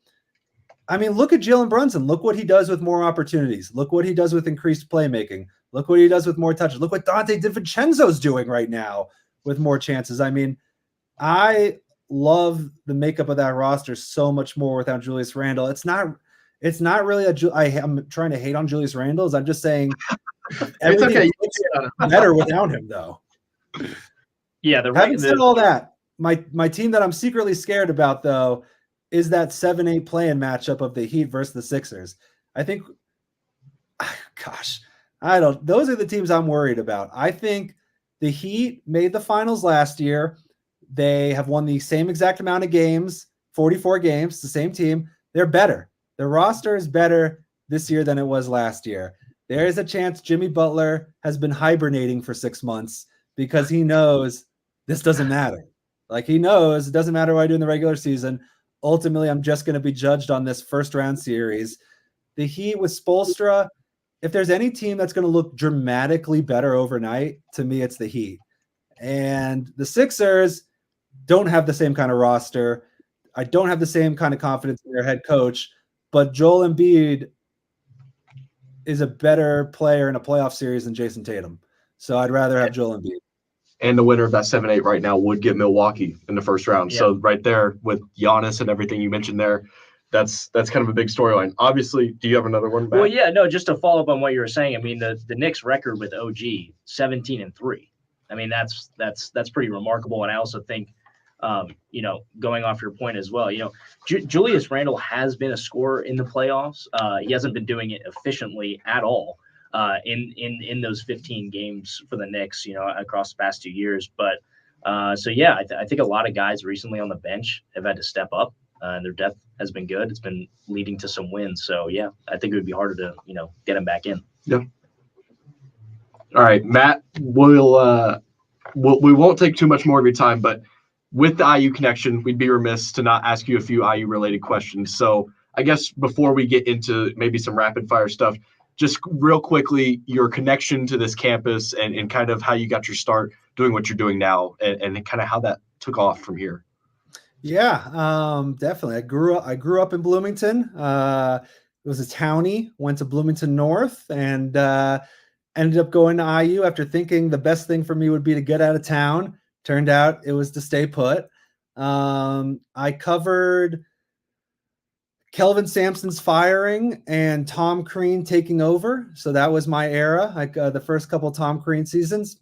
at Jalen Brunson. Look what he does with more opportunities. Look what he does with increased playmaking. Look what he does with more touches. Look what Dante DiVincenzo's doing right now with more chances. I love the makeup of that roster so much more without Julius Randle. It's not really I'm trying to hate on Julius Randle. I'm just saying everything better without him, though. Yeah, having said all that, my team that I'm secretly scared about, though, is that 7-8 play-in matchup of the Heat versus the Sixers. I think, those are the teams I'm worried about. I think the Heat made the finals last year. They have won the same exact amount of games, 44 games, the same team. They're better. The roster is better this year than it was last year. There is a chance Jimmy Butler has been hibernating for 6 months because he knows this doesn't matter. Like, he knows it doesn't matter what I do in the regular season. Ultimately, I'm just going to be judged on this first-round series. The Heat with Spoelstra, if there's any team that's going to look dramatically better overnight, to me, it's the Heat. And the Sixers don't have the same kind of roster. I don't have the same kind of confidence in their head coach, but Joel Embiid is a better player in a playoff series than Jason Tatum. So I'd rather have Joel Embiid. And the winner of that 7-8 right now would get Milwaukee in the first round. Yeah. So right there with Giannis and everything you mentioned there, that's kind of a big storyline. Obviously, do you have another one, Matt? Well, yeah, no, just to follow up on what you were saying, I mean, the Knicks record with OG, 17-3. I mean, that's pretty remarkable. And I also think, going off your point as well, Julius Randle has been a scorer in the playoffs. He hasn't been doing it efficiently at all in those 15 games for the Knicks, across the past 2 years. But I think a lot of guys recently on the bench have had to step up. And their depth has been good. It's been leading to some wins. So, yeah, I think it would be harder to, get him back in. Yeah. All right, Matt, we won't take too much more of your time, but with the IU connection, we'd be remiss to not ask you a few IU-related questions. So I guess before we get into maybe some rapid-fire stuff, just real quickly, your connection to this campus and kind of how you got your start doing what you're doing now and kind of how that took off from here. Yeah, definitely. I grew up in Bloomington. It was a townie, went to Bloomington North, and ended up going to IU after thinking the best thing for me would be to get out of town. Turned out it was to stay put. I covered Kelvin Sampson's firing and Tom Crean taking over. So that was my era. The first couple of Tom Crean seasons,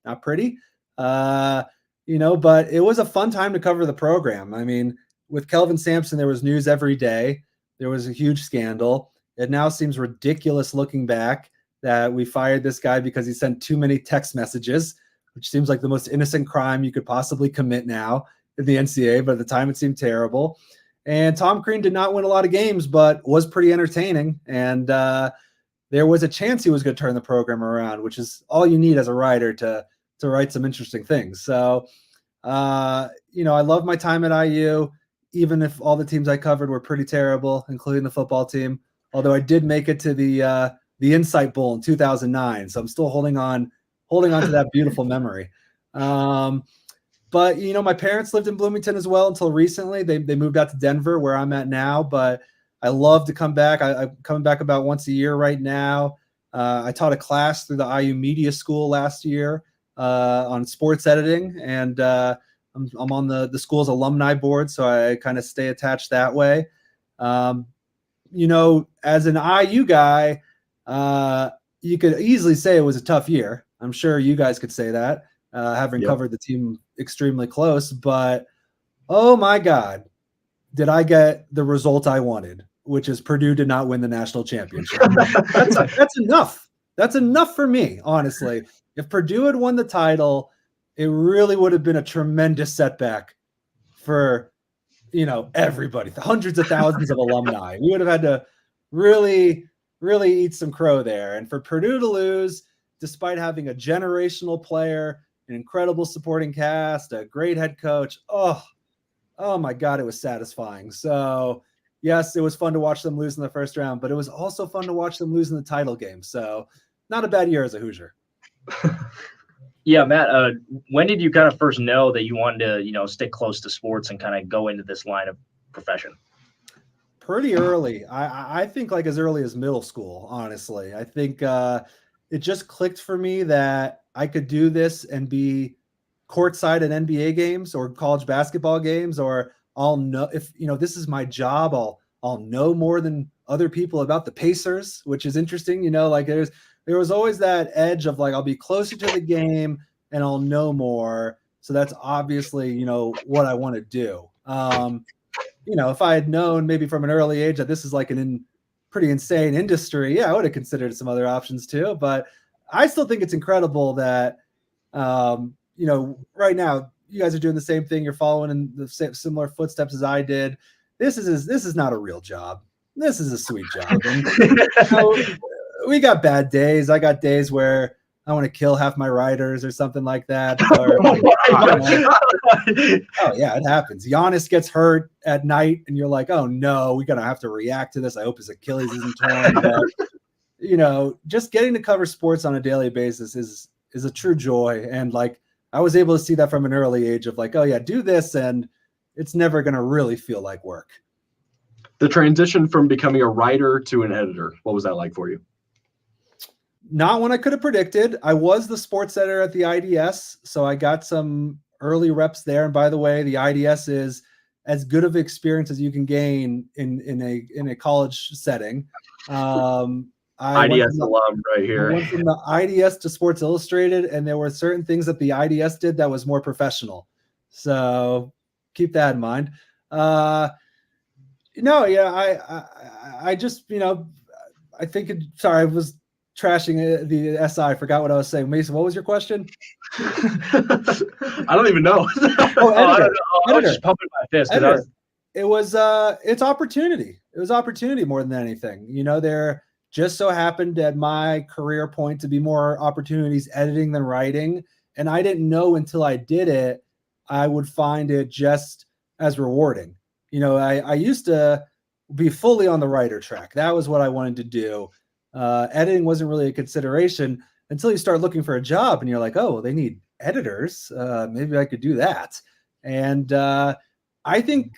not pretty. But it was a fun time to cover the program. I mean, with Kelvin Sampson, there was news every day. There was a huge scandal. It now seems ridiculous looking back that we fired this guy because he sent too many text messages, which seems like the most innocent crime you could possibly commit now in the NCAA, but at the time it seemed terrible. And Tom Crean did not win a lot of games, but was pretty entertaining. And there was a chance he was going to turn the program around, which is all you need as a writer to write some interesting things. So, I love my time at IU, even if all the teams I covered were pretty terrible, including the football team. Although I did make it to the Insight Bowl in 2009, so I'm still holding on to that beautiful memory. But my parents lived in Bloomington as well until recently. They moved out to Denver, where I'm at now. But I love to come back. I'm coming back about once a year right now. I taught a class through the IU Media School last year on sports editing, and I'm on the school's alumni board, so I kind of stay attached that way. As an IU guy, you could easily say it was a tough year. I'm sure you guys could say that, having covered the team extremely close. But, oh, my God, did I get the result I wanted, which is Purdue did not win the national championship. That's enough. That's enough for me, honestly. If Purdue had won the title, it really would have been a tremendous setback for, everybody, the hundreds of thousands of alumni. We would have had to really, really eat some crow there. And for Purdue to lose, despite having a generational player, an incredible supporting cast, a great head coach, oh my God, it was satisfying. So, yes, it was fun to watch them lose in the first round, but it was also fun to watch them lose in the title game. So, not a bad year as a Hoosier. Yeah, Matt, when did you kind of first know that you wanted to, stick close to sports and kind of go into this line of profession? Pretty early. I think like as early as middle school, honestly. I think it just clicked for me that I could do this and be courtside at NBA games or college basketball games, or I'll know if, this is my job, I'll know more than other people about the Pacers, which is interesting. There was always that edge of like, I'll be closer to the game and I'll know more. So that's obviously, what I want to do. If I had known maybe from an early age that this is like pretty insane industry, I would have considered some other options too. But I still think it's incredible that, right now you guys are doing the same thing. You're following in the similar footsteps as I did. This is not a real job. This is a sweet job. And, we got bad days. I got days where I want to kill half my writers or something like that. Oh yeah, it happens. Giannis gets hurt at night and you're like, oh no, we're going to have to react to this. I hope his Achilles isn't torn. But, just getting to cover sports on a daily basis is a true joy. And like, I was able to see that from an early age of like, oh yeah, do this. And it's never going to really feel like work. The transition from becoming a writer to an editor, what was that like for you? Not one I could have predicted. I was the sports editor at the IDS, so I got some early reps there. And by the way, the IDS is as good of experience as you can gain in a college setting. IDS alum right I here. went from the IDS to Sports Illustrated, and there were certain things that the IDS did that was more professional. So keep that in mind. I just, I think sorry, I was trashing the SI. I forgot what I was saying. Mason, what was your question? I don't even know. I don't know. I was just pumping my fist. It's opportunity. It was opportunity more than anything. There just so happened at my career point to be more opportunities editing than writing. And I didn't know until I did it, I would find it just as rewarding. I used to be fully on the writer track. That was what I wanted to do. Editing wasn't really a consideration until you start looking for a job and you're like, oh, they need editors. Maybe I could do that. And I think,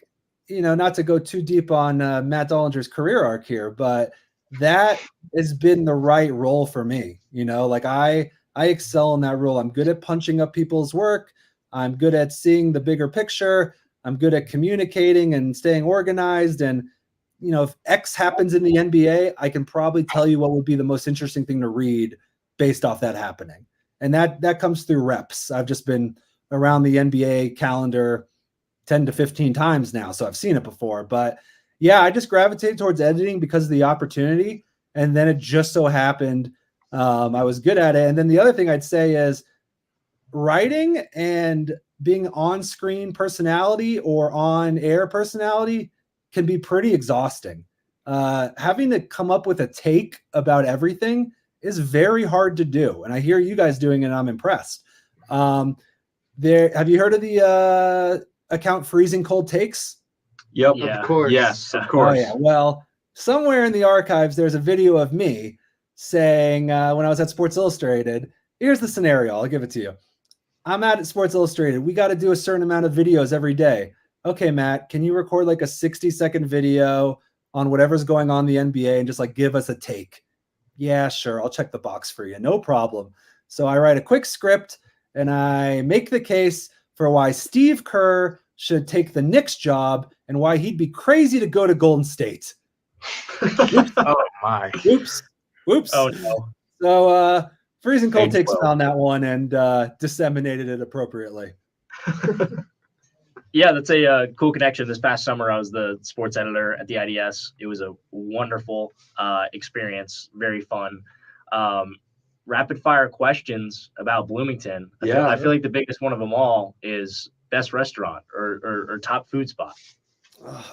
not to go too deep on Matt Dollinger's career arc here, but that has been the right role for me. I excel in that role. I'm good at punching up people's work. I'm good at seeing the bigger picture. I'm good at communicating and staying organized. And, if X happens in the NBA, I can probably tell you what would be the most interesting thing to read based off that happening. And that comes through reps. I've just been around the NBA calendar 10 to 15 times now. So I've seen it before, but yeah, I just gravitated towards editing because of the opportunity. And then it just so happened I was good at it. And then the other thing I'd say is writing and being on-screen personality or on-air personality can be pretty exhausting. Having to come up with a take about everything is very hard to do. And I hear you guys doing it, and I'm impressed. Have you heard of the account Freezing Cold Takes? Yep. Yeah. Of course. Yes, of course. Oh, yeah. Well, somewhere in the archives, there's a video of me saying when I was at Sports Illustrated, here's the scenario. I'll give it to you. I'm at Sports Illustrated. We got to do a certain amount of videos every day. Okay, Matt, can you record like a 60-second video on whatever's going on in the NBA and just like give us a take? Yeah, sure. I'll check the box for you. No problem. So I write a quick script and I make the case for why Steve Kerr should take the Knicks job and why he'd be crazy to go to Golden State. Oh my. Whoops. Oh no. So Freezing Cold Page Takes 12. on that one and disseminated it appropriately. Yeah, that's a cool connection. This past summer, I was the sports editor at the IDS. It was a wonderful experience, very fun. Rapid fire questions about Bloomington. I feel like the biggest one of them all is best restaurant or top food spot.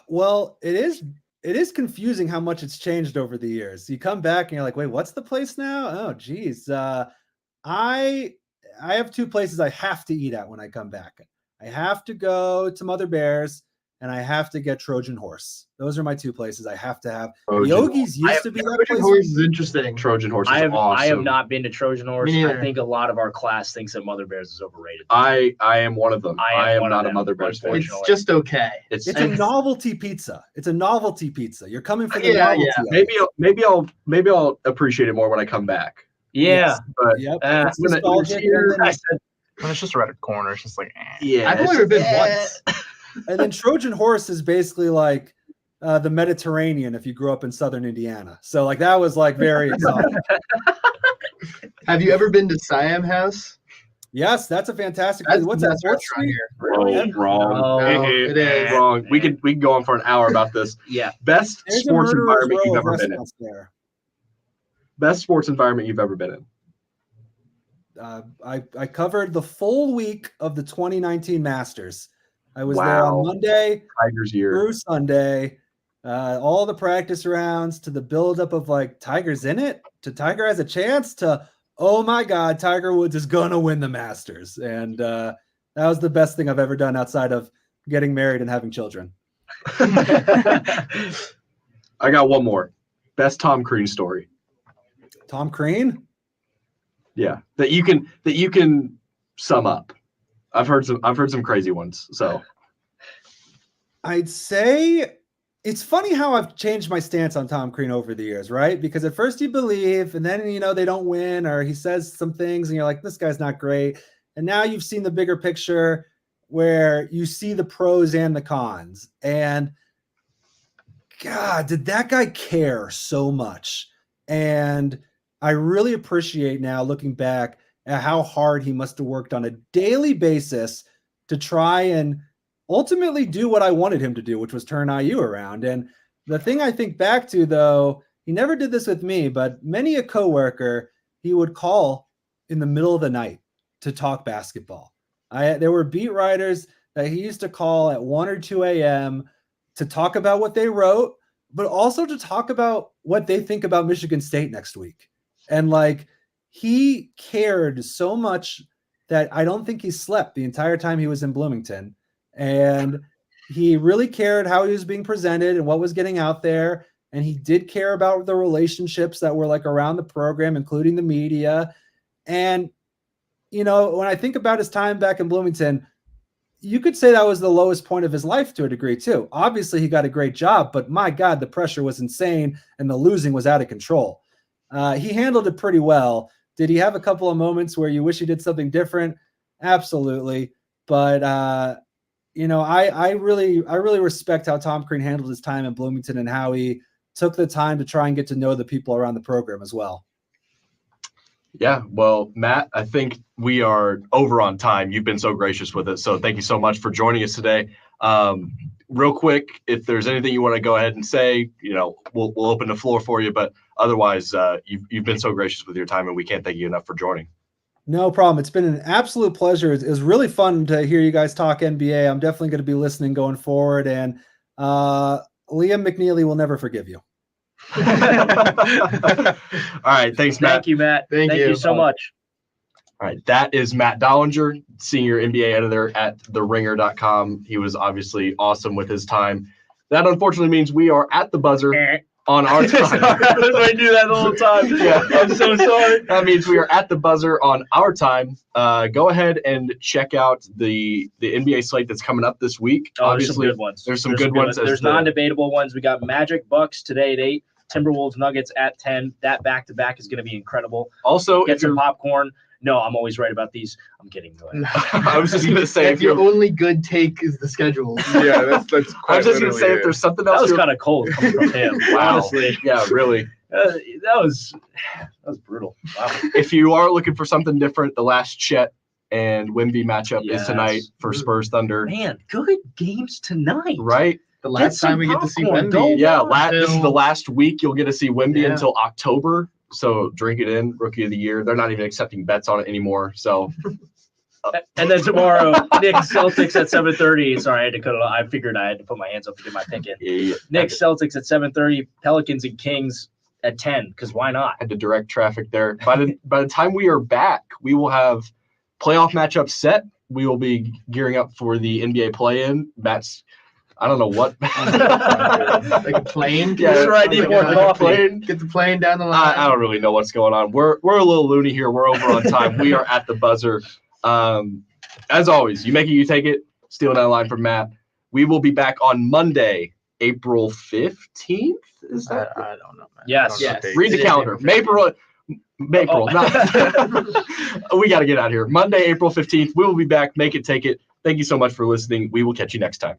Well, it is confusing how much it's changed over the years. You come back and you're like, wait, what's the place now? Oh, geez. I have two places I have to eat at when I come back. I have to go to Mother Bear's and I have to get Trojan Horse. Those are my two places I have to have. Yogi's used to be that Trojan place. Horse is interesting. Trojan Horse is I have awesome. not been to Trojan Horse. Me neither. I think a lot of our class thinks that Mother Bear's is overrated. I am one of them. I am I am one of not a them, Mother Bear's fan. unfortunately. It's just okay. It's a novelty pizza. You're coming for the Yeah, novelty. yeah. of it. maybe I'll appreciate it more when I come back. Yeah. But Yep. Uh, It's when it- nostalgic, here, and then- I said, When it's just around a corner, it's just like, yeah. I've it's only ever been just- once. And then Trojan Horse is basically like the Mediterranean if you grew up in Southern Indiana. So like that was like very exciting. Have you ever been to Siam House? Yes, that's a fantastic That's place. What's the that? best Fourth restaurant Street? here. Wrong. No, it is. Wrong. We can go on for an hour about this. Yeah. Best There's a sports murderer's environment row you've of ever been in. restaurants there. Best sports environment you've ever been in. I covered the full week of the 2019 Masters. I was there on Wow. Monday Tigers year. through Sunday. All the practice rounds to the buildup of like Tiger's in it, to Tiger has a chance, to oh my God, Tiger Woods is gonna win the Masters. And that was the best thing I've ever done outside of getting married and having children. I got one more. Best Tom Crean story. Tom Crean? Yeah, that you can sum up. I've heard some crazy ones. So I'd say it's funny how I've changed my stance on Tom Crean over the years, right? Because at first you believe, and then, they don't win, or he says some things and you're like, this guy's not great. And now you've seen the bigger picture where you see the pros and the cons. And God, did that guy care so much? And I really appreciate now looking back at how hard he must have worked on a daily basis to try and ultimately do what I wanted him to do, which was turn IU around. And the thing I think back to, though, he never did this with me, but many a coworker he would call in the middle of the night to talk basketball. There were beat writers that he used to call at 1 or 2 a.m. to talk about what they wrote, but also to talk about what they think about Michigan State next week. And he cared so much that I don't think he slept the entire time he was in Bloomington. And he really cared how he was being presented and what was getting out there. And he did care about the relationships that were around the program, including the media. And, when I think about his time back in Bloomington, you could say that was the lowest point of his life to a degree too. Obviously he got a great job, but my God, the pressure was insane and the losing was out of control. He handled it pretty well. Did he have a couple of moments where you wish he did something different? Absolutely. But, I really respect how Tom Crean handled his time in Bloomington and how he took the time to try and get to know the people around the program as well. Yeah, well, Matt, I think we are over on time. You've been so gracious with it, so thank you so much for joining us today. Real quick, if there's anything you want to go ahead and say, we'll open the floor for you. But otherwise, you've been so gracious with your time, and we can't thank you enough for joining. No problem. It's been an absolute pleasure. It was really fun to hear you guys talk NBA. I'm definitely going to be listening going forward, and Liam McNeely will never forgive you. All right. Thanks, Matt. Thank you, Matt. Thank you so much. All right. That is Matt Dollinger, senior NBA editor at TheRinger.com. He was obviously awesome with his time. That unfortunately means we are at the buzzer on our time. I do that the whole time. Yeah. I'm so sorry. That means we are at the buzzer on our time. Go ahead and check out the NBA slate that's coming up this week. Oh, Obviously, there's some good ones. There's non-debatable ones. We got Magic Bucks today at 8. Timberwolves Nuggets at 10. That back-to-back is going to be incredible. Also, get some popcorn. No, I'm always right about these. I'm kidding. I was just going to say, if your only good take is the schedule. Yeah, that's quite I was just going to say, if there's something else. That was kind of cold coming from him. Wow. Honestly. Yeah, really. That was brutal. Wow. If you are looking for something different, the last Chet and Wemby matchup is tonight for Spurs Thunder. Man, good games tonight. Right? The last time we get to see popcorn. Wemby. Yeah, this is the last week you'll get to see Wemby Yeah. until October. So drink it in, Rookie of the Year. They're not even accepting bets on it anymore. So And then tomorrow, Knicks Celtics at 7:30. Sorry, I had to cut it off. I figured I had to put my hands up to get my pick in. yeah, Knicks Celtics at 7:30. Pelicans and Kings at 10. Because why not? had to direct traffic there. By the time we are back, we will have playoff matchups set. We will be gearing up for the NBA play-in. Matt's, I don't know what. Like a plane. Yeah, That's right, I need more coffee. plane. Get the plane down the line. I don't really know what's going on. We're a little loony here. We're over on time. We are at the buzzer. As always, you make it, you take it. Stealing that line from Matt. We will be back on Monday, April 15th. Is that? I don't know, man. Yes. I don't know Yes. dates. Read the calendar. April. We got to get out of here. Monday, April 15th. We will be back. Make it, take it. Thank you so much for listening. We will catch you next time.